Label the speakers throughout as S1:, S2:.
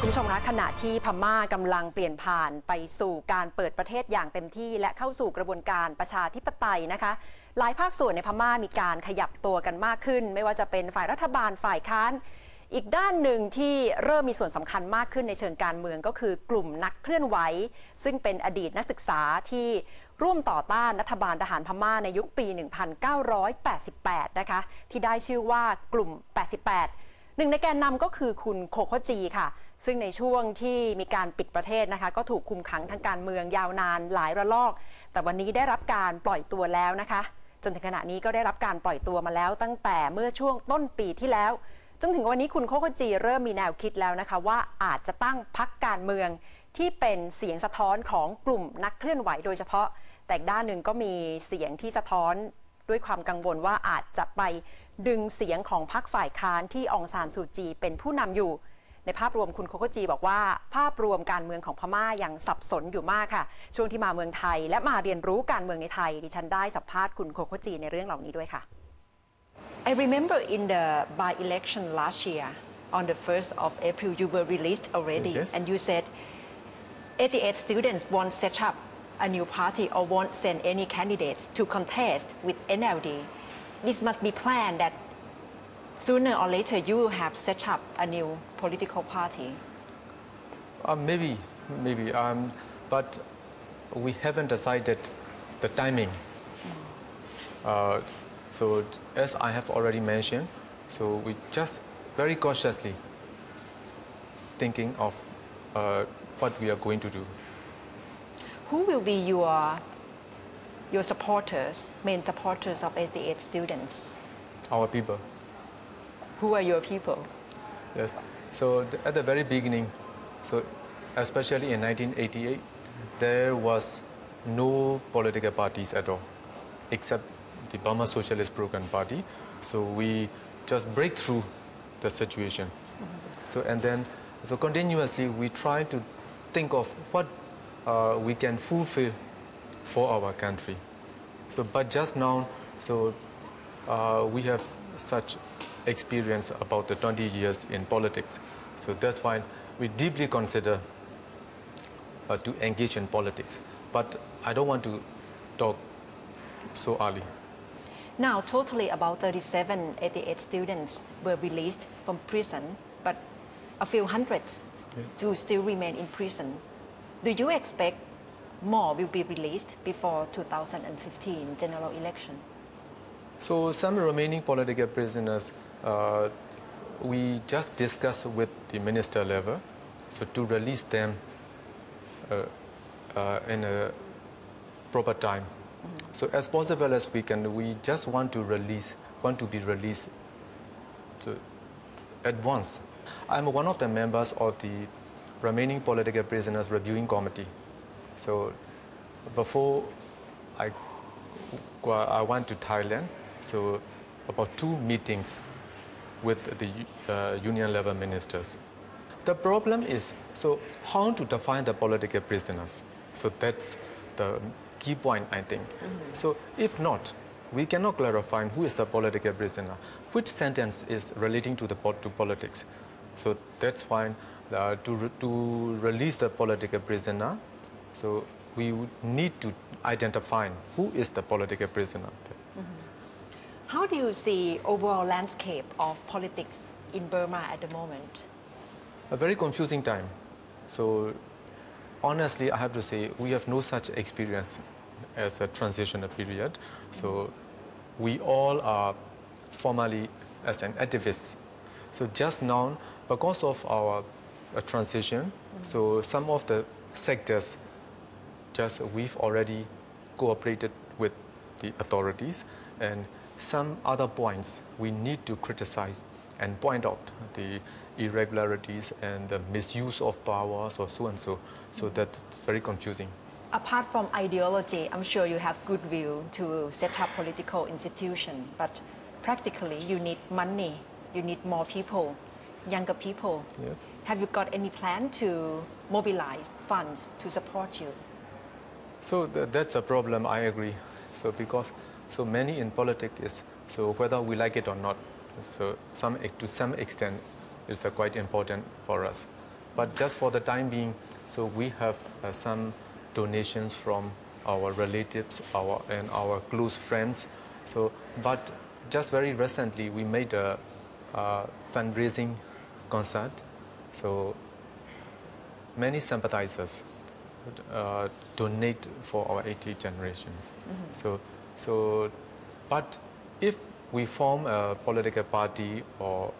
S1: คุณผู้ชมคะขณะที่พม่ากำลังเปลี่ยนผ่านไปสู่การเปิดประเทศอย่างเต็มที่และเข้าสู่กระบวนการประชาธิปไตยนะคะหลายภาคส่วนในพม่ามีการขยับตัวกันมากขึ้นไม่ว่าจะเป็นฝ่ายรัฐบาลฝ่ายค้านอีกด้านหนึ่งที่เริ่มมีส่วนสำคัญมากขึ้นในเชิงการเมืองก็คือกลุ่มนักเคลื่อนไหวซึ่งเป็นอดีตนักศึกษาที่ร่วมต่อต้านรัฐบาลทหารพม่าในยุคปี 1988 นะคะที่ได้ชื่อว่ากลุ่ม 88 หนึ่งในแกนนำก็คือคุณโคโคจีค่ะซึ่งในช่วงที่มีการปิดประเทศนะคะก็ถูกคุมขังทางการเมืองยาวนานหลายระลอกแต่วันนี้ได้รับการปล่อยตัวแล้วนะคะจนถึงขณะนี้ก็ได้รับการปล่อยตัวมาแล้วตั้งแต่เมื่อช่วงต้นปีที่แล้วจนถึงวันนี้คุณโคโคจีเริ่มมีแนวคิดแล้วนะคะว่าอาจจะตั้งพรรคการเมืองที่เป็นเสียงสะท้อนของกลุ่มนักเคลื่อนไหวโดยเฉพาะแต่ด้านหนึ่งก็มีเสียงที่สะท้อนด้วยความกังวลว่าอาจจะไปดึงเสียงของพรรคฝ่ายค้านที่องซานซูจีเป็นผู้นำอยู่ในภาพรวมคุณโคโคจีบอกว่าภาพรวมการเมืองของพม่ายังสับสนอยู่มากค่ะช่วงที่มาเมืองไทยและมาเรียนรู้การเมืองในไทยดิฉันได้สัมภาษณ์คุณโคโคจีในเรื่องเหล่านี้ด้วยค่ะ I remember in the by-election last year on the 1st of April you were released already
S2: yes.
S1: and you said 88 students won't set up a new party or won't send any candidates to contest with NLD this must be planned that sooner or later you will have set up a new political party.
S2: Maybe, but we haven't decided the timing. So as I have already mentioned, so we just very cautiously thinking of what we are going to do.
S1: Who will be your supporters, main supporters of 88 students?
S2: Our people.
S1: Who are your people?
S2: Yes. So at the very beginning, so especially in 1988, there was no political parties at all, except the Burma Socialist Program Party. So we just break through the situation. So and then, so continuously we try to think of what we can fulfill for our country. So but just now, so we have such experience about the 20 years in politics. So that's why we deeply consider to engage in politics. But I don't want to talk so early.
S1: Now, totally about 88 students were released from prison, but a few hundreds do still remain in prison. Do you expect more will be released before 2015 general election?
S2: So some remaining political prisoners, we just discussed with the minister level, so to release them in a proper time. So as possible as we can, we just want to be released at once. I'm one of the members of the remaining political prisoners reviewing committee. So before I went to Thailand, so about 2 meetings with the union level ministers. The problem is, so how to define the political prisoners? So that's the key point, I think. So if not, we cannot clarify who is the political prisoner, which sentence is relating to politics. So that's why to release the political prisoner, so we would need to identify who is the political prisoner.
S1: How do you see overall landscape of politics in Burma at the moment?
S2: A very confusing time. So honestly, I have to say we have no such experience as a transitional period. So we all are formally as an activist. So just now, because of our transition, so some of the sectors, just we've already cooperated with the authorities, and some other points we need to criticize and point out the irregularities and the misuse of powers or so and so. So that's very confusing.
S1: Apart from ideology, I'm sure you have goodwill to set up political institution, but practically you need money, you need more people, younger people.
S2: Yes.
S1: Have you got any plan to mobilize funds to support you?
S2: So that's a problem, I agree. So because so many in politics is, so whether we like it or not, so to some extent it's quite important for us. But just for the time being, so we have some donations from our relatives and our close friends. So, but just very recently, we made a fundraising concert. So many sympathizers donate for our 80 generations. But if we form a political party or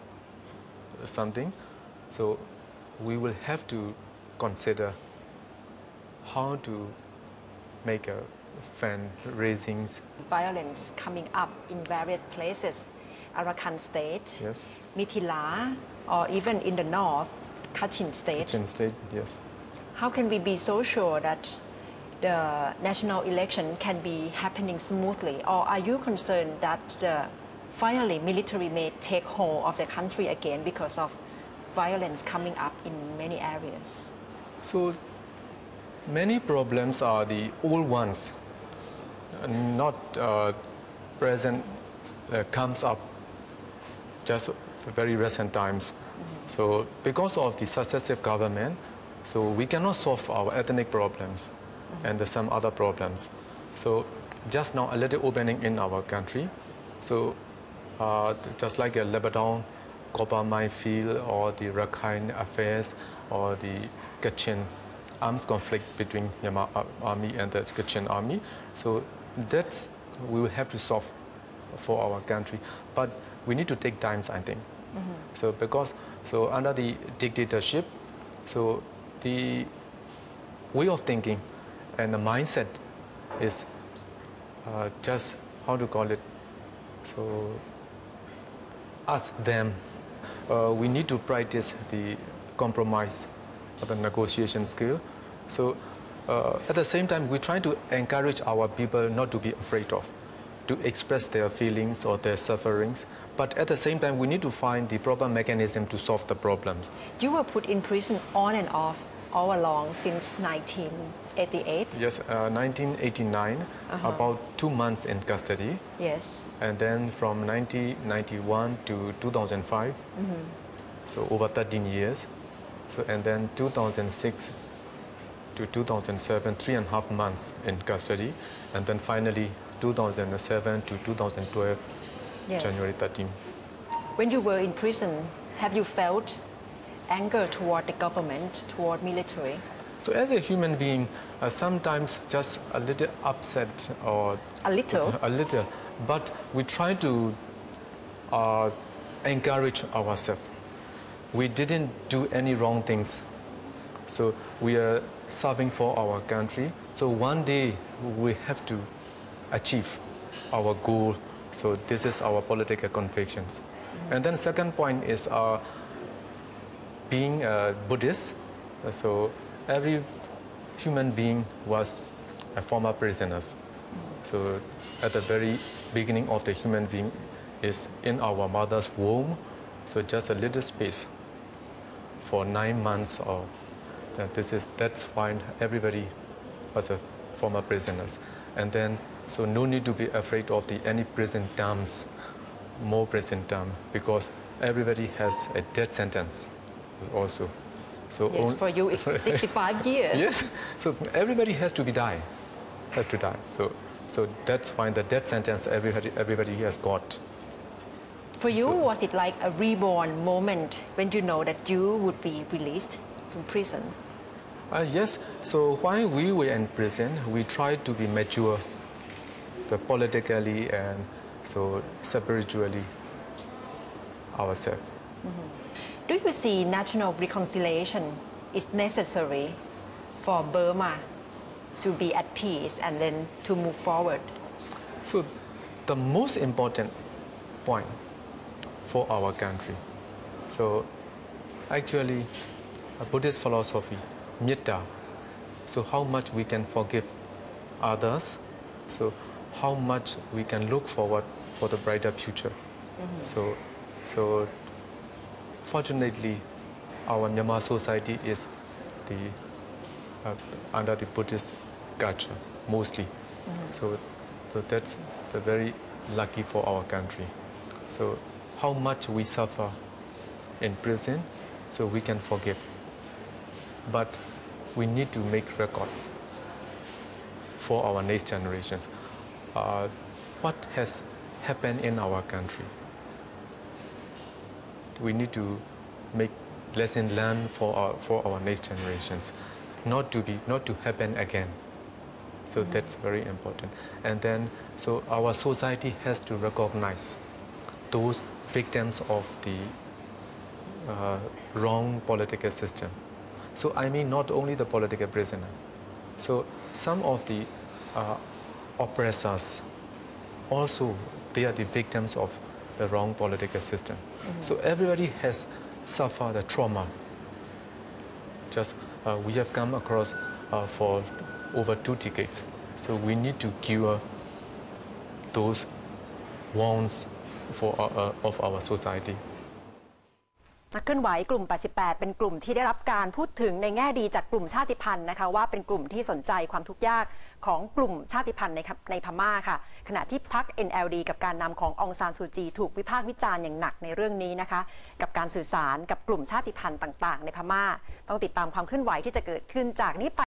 S2: something, so we will have to consider how to make a fundraisings.
S1: Violence coming up in various places, Arakan State,
S2: Yes.
S1: Mithila, or even in the north, Kachin State.
S2: Kachin State, yes.
S1: How can we be so sure that the national election can be happening smoothly? Or are you concerned that finally military may take hold of the country again because of violence coming up in many areas?
S2: So many problems are the old ones, not present, comes up just very recent times. So because of the successive government, so we cannot solve our ethnic problems and some other problems. So just now a little opening in our country. So just like a Lebanon copper mine field or the Rakhine affairs or the Kachin arms conflict between Myanmar army and the Kachin army. So that's we will have to solve for our country. But we need to take time, I think. So because under the dictatorship, so the way of thinking and the mindset is just how to call it. So us them, we need to practice the compromise or the negotiation skill. So at the same time, we try to encourage our people not to be afraid of, to express their feelings or their sufferings. But at the same time, we need to find the proper mechanism to solve the problems.
S1: You were put in prison on and off all along since 1988?
S2: Yes, 1989, about 2 months in custody.
S1: Yes.
S2: And then from 1991 to 2005, so over 13 years. So, and then 2006 to 2007, 3.5 months in custody. And then finally 2007 to 2012,
S1: Yes.
S2: January 13.
S1: When you were in prison, have you felt anger toward the government, toward military?
S2: So as a human being, sometimes just a little upset or
S1: A little?
S2: A little, but we try to encourage ourselves. We didn't do any wrong things. So we are serving for our country. So one day we have to achieve our goal. So this is our political convictions. And then second point is being a Buddhist. So every human being was a former prisoners. So at the very beginning of the human being is in our mother's womb. So just a little space for 9 months or that's why everybody was a former prisoners. And then so no need to be afraid of any prison terms, more prison term, because everybody has a death sentence also. So
S1: Yes, for you it's 65 years.
S2: Yes, so everybody has to die. So that's why the death sentence everybody has got.
S1: For you, was it like a reborn moment when you know that you would be released from prison?
S2: Yes, so while we were in prison, we tried to be mature, politically and so spiritually ourselves.
S1: Do you see national reconciliation is necessary for Burma to be at peace and then to move forward?
S2: So the most important point for our country, so actually a Buddhist philosophy, metta, so how much we can forgive others, so how much we can look forward for the brighter future. So fortunately, our Myanmar society is under the Buddhist culture mostly. So that's very lucky for our country. So how much we suffer in prison, so we can forgive. but we need to make records for our next generations. What has happened in our country? We need to make lesson learned for our next generations, not to happen again. So that's very important. And then, so our society has to recognize those victims of the wrong political system. So I mean not only the political prisoner. So some of the oppressors also, they are the victims of the wrong political system. So everybody has suffered a trauma. Just we have come across for over 2 decades. So we need to cure those wounds of our society.
S1: นักเคลื่อนไหวกลุ่ม 88 เป็นกลุ่มที่ได้รับการพูดถึงในแง่ดีจากกลุ่มชาติพันธุ์นะคะว่าเป็นกลุ่มที่สนใจความทุกข์ยากของกลุ่มชาติพันธุ์ในพม่าค่ะขณะที่พรรค NLD กับการนำขององซานซูจีถูกวิพากษ์วิจารณ์อย่างหนักในเรื่องนี้นะคะกับการสื่อสารกับกลุ่มชาติพันธุ์ต่างๆในพม่าต้องติดตามความเคลื่อนไหวที่จะเกิดขึ้นจากนี้ไป